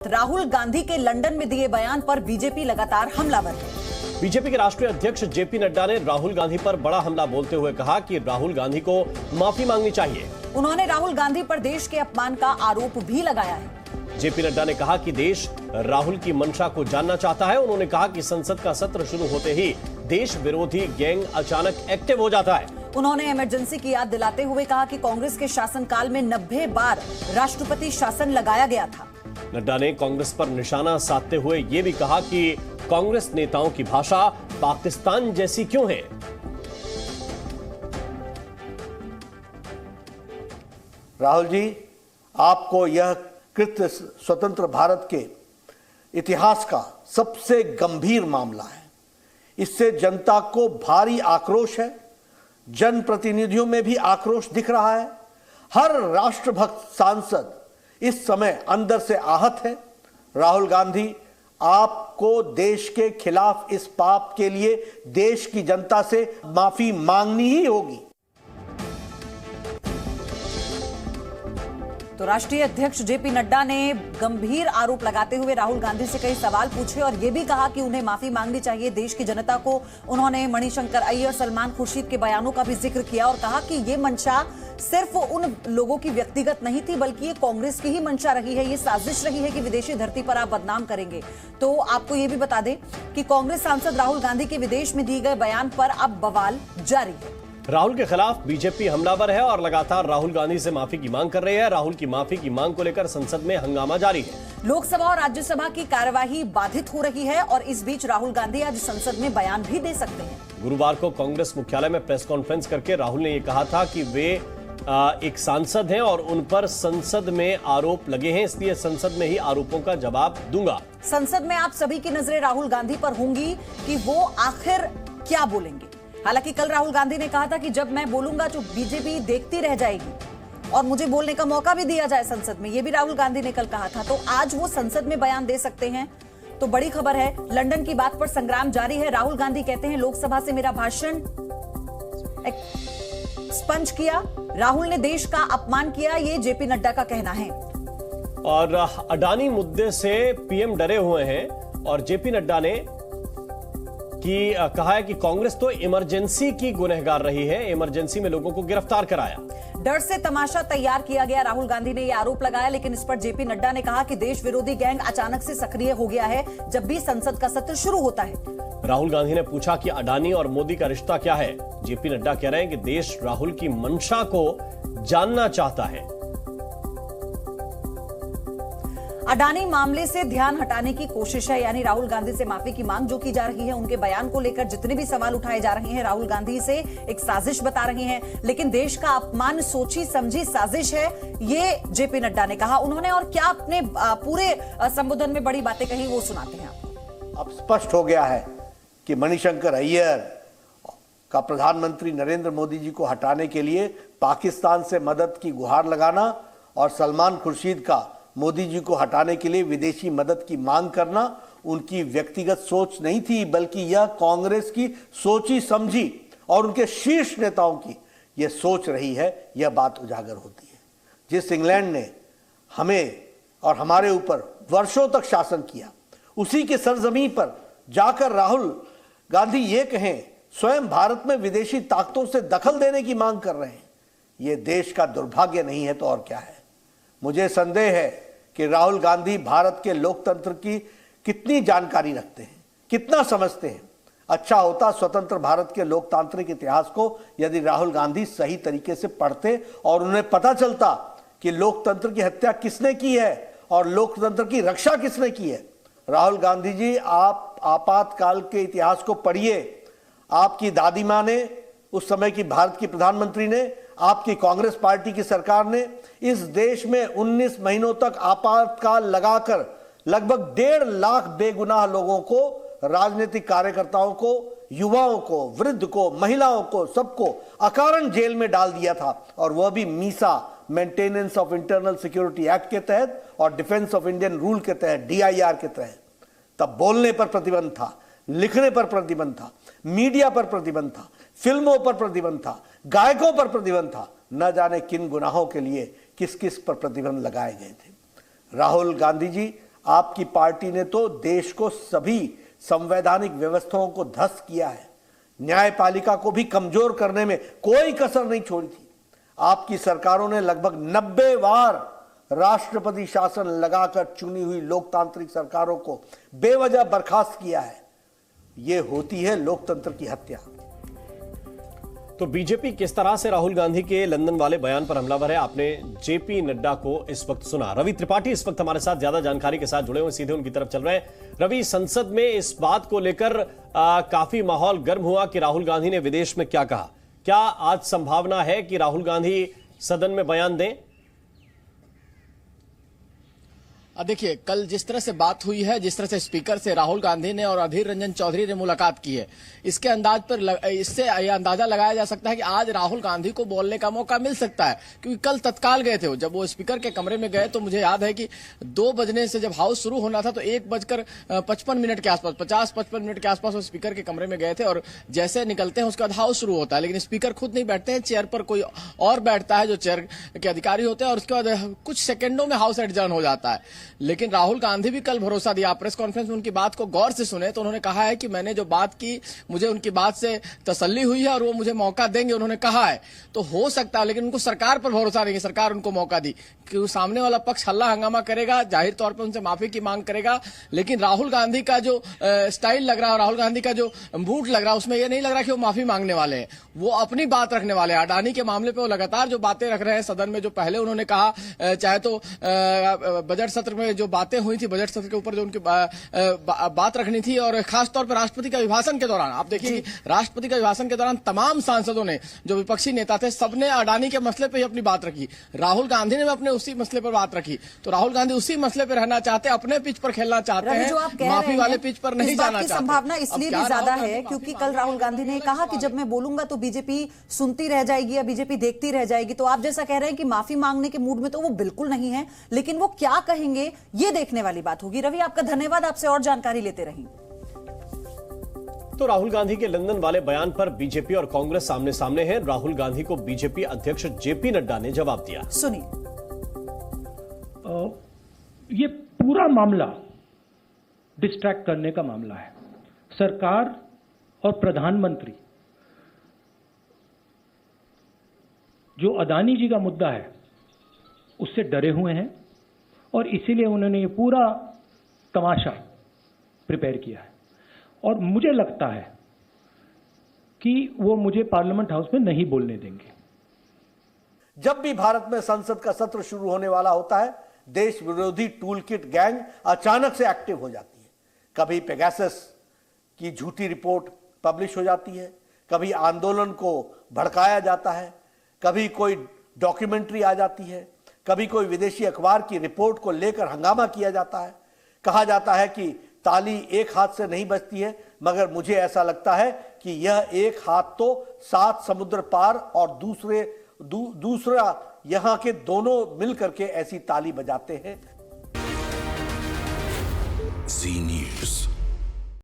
राहुल गांधी के लंदन में दिए बयान पर बीजेपी लगातार हमलावर है। बीजेपी के राष्ट्रीय अध्यक्ष जेपी नड्डा ने राहुल गांधी पर बड़ा हमला बोलते हुए कहा कि राहुल गांधी को माफी मांगनी चाहिए। उन्होंने राहुल गांधी पर देश के अपमान का आरोप भी लगाया है। जेपी नड्डा ने कहा कि देश राहुल की मंशा को जानना चाहता है। उन्होंने कहा कि संसद का सत्र शुरू होते ही देश विरोधी गैंग अचानक एक्टिव हो जाता है। उन्होंने इमरजेंसी की याद दिलाते हुए कहा कि कांग्रेस के शासनकाल में 90 बार राष्ट्रपति शासन लगाया गया था। नड्डा ने कांग्रेस पर निशाना साधते हुए यह भी कहा कि कांग्रेस नेताओं की भाषा पाकिस्तान जैसी क्यों है। राहुल जी, आपको यह कृत्य स्वतंत्र भारत के इतिहास का सबसे गंभीर मामला है। इससे जनता को भारी आक्रोश है। जनप्रतिनिधियों में भी आक्रोश दिख रहा है। हर राष्ट्रभक्त सांसद इस समय अंदर से आहत है। राहुल गांधी, आपको देश के खिलाफ इस पाप के लिए देश की जनता से माफी मांगनी ही होगी। तो राष्ट्रीय अध्यक्ष जेपी नड्डा ने गंभीर आरोप लगाते हुए राहुल गांधी से कई सवाल पूछे और यह भी कहा कि उन्हें माफी मांगनी चाहिए देश की जनता को। उन्होंने मणिशंकर अय्यर, सलमान खुर्शीद के बयानों का भी जिक्र किया और कहा कि ये मंशा सिर्फ उन लोगों की व्यक्तिगत नहीं थी, बल्कि ये कांग्रेस की ही मंशा रही है। ये साजिश रही है कि विदेशी धरती पर आप बदनाम करेंगे। तो आपको ये भी बता दें कि कांग्रेस सांसद राहुल गांधी के विदेश में दिए गए बयान पर अब बवाल जारी है। राहुल के खिलाफ बीजेपी हमलावर है और लगातार राहुल गांधी से माफी की मांग कर रही है। राहुल की माफी की मांग को लेकर संसद में हंगामा जारी है। लोकसभा और राज्यसभा की कार्यवाही बाधित हो रही है और इस बीच राहुल गांधी आज संसद में बयान भी दे सकते हैं। गुरुवार को कांग्रेस मुख्यालय में प्रेस कॉन्फ्रेंस करके राहुल ने यह कहा था कि वे एक सांसद हैं और उन पर संसद में आरोप लगे हैं, इसलिए संसद में ही आरोपों का जवाब दूंगा। संसद में आप सभी की नजरें राहुल गांधी पर होंगी कि वो आखिर क्या बोलेंगे। हालांकि कल राहुल गांधी ने कहा था कि जब मैं बोलूंगा तो बीजेपी देखती रह जाएगी और मुझे बोलने का मौका भी दिया जाए संसद में। यह भी राहुल गांधी ने कल कहा था। तो आज वो संसद में बयान दे सकते हैं। तो बड़ी खबर है, लंदन की बात पर संग्राम जारी है। राहुल गांधी कहते हैं लोकसभा से मेरा भाषण स्पंज किया, राहुल ने देश का अपमान किया, ये जेपी नड्डा का कहना है। और अडानी मुद्दे से पीएम डरे हुए हैं और जेपी नड्डा ने कहा है कि कांग्रेस तो इमरजेंसी की गुनहगार रही है, इमरजेंसी में लोगों को गिरफ्तार कराया। डर से तमाशा तैयार किया गया, राहुल गांधी ने यह आरोप लगाया। लेकिन इस पर जेपी नड्डा ने कहा कि देश विरोधी गैंग अचानक से सक्रिय हो गया है जब भी संसद का सत्र शुरू होता है। राहुल गांधी ने पूछा कि अडानी और मोदी का रिश्ता क्या है। जेपी नड्डा कह रहे हैं कि देश राहुल की मंशा को जानना चाहता है। अडानी मामले से ध्यान हटाने की कोशिश है, यानी राहुल गांधी से माफी की मांग जो की जा रही है। उनके बयान को लेकर जितने भी सवाल उठाए जा रहे हैं राहुल गांधी से एक साजिश बता रहे हैं। लेकिन देश का अपमान सोची समझी साजिश है, ये जेपी नड्डा ने कहा। उन्होंने और क्या अपने पूरे संबोधन में बड़ी बातें कही, वो सुनाते हैं आपको। अब स्पष्ट हो गया है कि मणिशंकर अय्यर का प्रधानमंत्री नरेंद्र मोदी जी को हटाने के लिए पाकिस्तान से मदद की गुहार लगाना और सलमान खुर्शीद का मोदी जी को हटाने के लिए विदेशी मदद की मांग करना उनकी व्यक्तिगत सोच नहीं थी, बल्कि यह कांग्रेस की सोची समझी और उनके शीर्ष नेताओं की यह सोच रही है। यह बात उजागर होती है। जिस इंग्लैंड ने हमें और हमारे ऊपर वर्षों तक शासन किया, उसी के सरजमीं पर जाकर राहुल गांधी ये कहें स्वयं भारत में विदेशी ताकतों से दखल देने की मांग कर रहे हैं, यह देश का दुर्भाग्य नहीं है तो और क्या है। मुझे संदेह है कि राहुल गांधी भारत के लोकतंत्र की कितनी जानकारी रखते हैं, कितना समझते हैं। अच्छा होता स्वतंत्र भारत के लोकतांत्रिक इतिहास को यदि राहुल गांधी सही तरीके से पढ़ते और उन्हें पता चलता कि लोकतंत्र की हत्या किसने की है और लोकतंत्र की रक्षा किसने की है। राहुल गांधी जी, आप आपातकाल के इतिहास को पढ़िए। आपकी दादी मां ने, उस समय की भारत की प्रधानमंत्री ने, आपकी कांग्रेस पार्टी की सरकार ने इस देश में 19 महीनों तक आपातकाल लगाकर लगभग 1.5 लाख बेगुनाह लोगों को, राजनीतिक कार्यकर्ताओं को, युवाओं को, वृद्ध को, महिलाओं को, सबको अकारण जेल में डाल दिया था। और वह भी Misa, maintenance of internal security act के तहत और डिफेंस ऑफ इंडियन रूल के तहत, DIR के तहत। तब बोलने पर प्रतिबंध था, लिखने पर प्रतिबंध था, मीडिया पर प्रतिबंध था, फिल्मों पर प्रतिबंध था, गायकों पर प्रतिबंध था। न जाने किन गुनाहों के लिए किस किस पर प्रतिबंध लगाए गए थे। राहुल गांधी जी, आपकी पार्टी ने तो देश को सभी संवैधानिक व्यवस्थाओं को ध्वस्त किया है, न्यायपालिका को भी कमजोर करने में कोई कसर नहीं छोड़ी थी। आपकी सरकारों ने लगभग 90 बार राष्ट्रपति शासन लगाकर चुनी हुई लोकतांत्रिक सरकारों को बेवजह बर्खास्त किया है। यह होती है लोकतंत्र की हत्या। तो बीजेपी किस तरह से राहुल गांधी के लंदन वाले बयान पर हमलावर है, आपने जेपी नड्डा को इस वक्त सुना। रवि त्रिपाठी इस वक्त हमारे साथ ज्यादा जानकारी के साथ जुड़े हुए, सीधे उनकी तरफ चल रहे हैं। रवि, संसद में इस बात को लेकर काफी माहौल गर्म हुआ कि राहुल गांधी ने विदेश में क्या कहा। क्या आज संभावना है कि राहुल गांधी सदन में बयान दें? देखिए, कल जिस तरह से बात हुई है, जिस तरह से स्पीकर से राहुल गांधी ने और अधीर रंजन चौधरी ने मुलाकात की है, इसके अंदाज पर इससे यह अंदाजा लगाया जा सकता है कि आज राहुल गांधी को बोलने का मौका मिल सकता है। क्योंकि कल तत्काल गए थे, जब वो स्पीकर के कमरे में गए तो मुझे याद है कि 2 बजने से जब हाउस शुरू होना था तो 1:55 के आसपास, 50-55 मिनट के आसपास वो स्पीकर के कमरे में गए थे। और जैसे निकलते हैं उसके बाद हाउस शुरू होता है, लेकिन स्पीकर खुद नहीं बैठते हैं, चेयर पर कोई और बैठता है जो चेयर के अधिकारी होते हैं, और उसके बाद कुछ सेकेंडों में हाउस एडजर्न हो जाता है। लेकिन राहुल गांधी भी कल भरोसा दिया, प्रेस कॉन्फ्रेंस में उनकी बात को गौर से सुने तो उन्होंने कहा है कि मैंने जो बात की मुझे उनकी बात से तसल्ली हुई है और वो मुझे मौका देंगे, उन्होंने कहा है। तो हो सकता है, लेकिन उनको सरकार पर भरोसा नहीं है। सरकार उनको मौका दी कि सामने वाला पक्ष हल्ला हंगामा करेगा, जाहिर तौर पर उनसे माफी की मांग करेगा, लेकिन राहुल गांधी का जो स्टाइल लग रहा है, राहुल गांधी का जो मूड लग रहा है, उसमें यह नहीं लग रहा कि वो माफी मांगने वाले हैं, वो अपनी बात रखने वाले हैं। अडानी के मामले पर वो लगातार जो बातें रख रहे हैं सदन में, जो पहले उन्होंने कहा, चाहे तो बजट सत्र में जो बातें हुई थी, बजट सत्र के ऊपर जो उनकी बात रखनी थी, और खासतौर पर राष्ट्रपति का अभिभाषण के दौरान आप देखिए कि राष्ट्रपति का अभिभाषण के दौरान तमाम सांसदों ने, जो विपक्षी नेता थे, सबने अडानी के मसले पे ही अपनी बात रखी। राहुल गांधी ने भी अपने उसी मसले पर बात रखी। तो राहुल गांधी उसी मसले पर रहना चाहते हैं, अपने पिच पर खेलना चाहते हैं, माफी वाले पिच पर नहीं जाना चाहते। संभावना इसलिए भी ज्यादा है क्योंकि कल राहुल गांधी ने कहा कि जब मैं बोलूंगा तो बीजेपी सुनती रह जाएगी या बीजेपी देखती रह जाएगी। तो आप जैसा कह रहे हैं कि माफी मांगने के मूड में तो वो बिल्कुल नहीं है, लेकिन वो क्या कहेंगे ये देखने वाली बात होगी। रवि, आपका धन्यवाद, आपसे और जानकारी लेते रहेंगे। तो राहुल गांधी के लंदन वाले बयान पर बीजेपी और कांग्रेस सामने सामने है। राहुल गांधी को बीजेपी अध्यक्ष जेपी नड्डा ने जवाब दिया। सुनिए। ये पूरा मामला डिस्ट्रैक्ट करने का मामला है। सरकार और प्रधानमंत्री जो अदानी जी का मुद्दा है उससे डरे हुए हैं और इसीलिए उन्होंने ये पूरा तमाशा प्रिपेयर किया है। और मुझे लगता है कि वो मुझे पार्लियामेंट हाउस में नहीं बोलने देंगे। जब भी भारत में संसद का सत्र शुरू होने वाला होता है, देश विरोधी टूल किट गैंग अचानक से एक्टिव हो जाती है। कभी पेगासस की झूठी रिपोर्ट पब्लिश हो जाती है, कभी आंदोलन को भड़काया जाता है, कभी कोई डॉक्यूमेंट्री आ जाती है, कभी कोई विदेशी अखबार की रिपोर्ट को लेकर हंगामा किया जाता है। कहा जाता है कि ताली एक हाथ से नहीं बजती है, मगर मुझे ऐसा लगता है कि यह एक हाथ तो 7 समुद्र पार और दूसरा यहां के दोनों मिलकर के ऐसी ताली बजाते हैं।